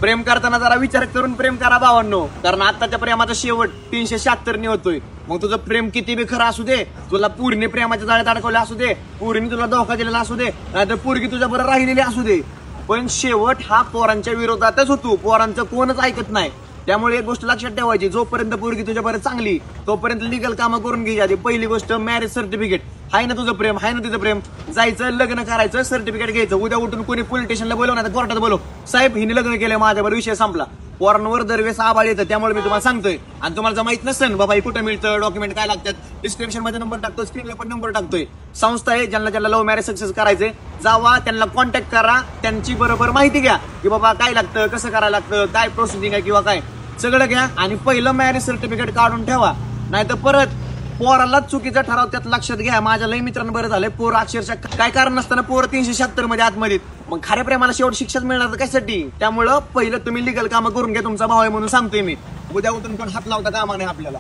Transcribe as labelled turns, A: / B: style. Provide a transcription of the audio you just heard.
A: प्रेम करताना जरा विचार करून प्रेम करा भावांनो, कारण आताच्या प्रेमाचा शेवट 376 होतोय. मग तुझं प्रेम किती बी खरं असू दे, तुला पूर्णी प्रेमाच्या जाळ्यात अडकवले असू दे, पूर्णी तुला धोका दिलेला असू दे, नाहीतर पूर्गी तुझ्या बरोबर राहिलेली असू दे, पण शेवट हा पोरांच्या विरोधातच होतो. पोरांचं कोणच ऐकत नाही. त्यामुळे एक गोष्ट लक्षात ठेवायची, जोपर्यंत पोरगी तुझ्यापर्यंत चांगली तोपर्यंत लिगल कामं करून घ्यायची. आधी पहिली गोष्ट मॅरेज सर्टिफिकेट. हाय ना तुझं प्रेम, हाय ना तिचं प्रेम, जायचं लग्न करायचं, सर्टिफिकेट घ्यायचं. उद्या उठून कोणी पोलीस स्टेशनला बोलव, नाही कोर्टात बोलव, साहेब हिने लग्न केलं माझ्यावर, विषय संपला. पोरांवर दरवेळेस आबाळ येतं. त्यामुळे मी तुम्हाला सांगतोय, आणि तुम्हाला जर माहित नसेल बाबा कुठं मिळतं, डॉक्युमेंट काय लागतात, डिस्क्रिप्शन मध्ये नंबर टाकतो, स्क्रीनला पण नंबर टाकतोय. संस्था आहे ज्यांना लव्ह मॅरेज सक्सेस करायचे, जावा त्यांना कॉन्टॅक्ट करा, त्यांची बरोबर माहिती घ्या की बाबा काय लागतं, कसं करायला लागतं, काय प्रोसिडिंग आहे किंवा काय, सगळं घ्या. आणि पहिलं मॅरेज सर्टिफिकेट काढून ठेवा, नाही तर परत पोरालाच चुकीचा ठराव त्यात लक्षात घ्या. माझ्या लई मित्रांनो बरं झालंय, पोर अक्षरशः काय कारण नसताना पोर 376 मध्ये आतमध्ये, मग खऱ्या प्रेमाला शेवट शिक्षाच मिळणार तर कशासाठी. त्यामुळं पहिलं तुम्ही लिगल कामं करून घ्या, तुमचा भाव आहे म्हणून सांगतोय मी. उद्या उठून पण हात लावता कामा नाही आपल्याला.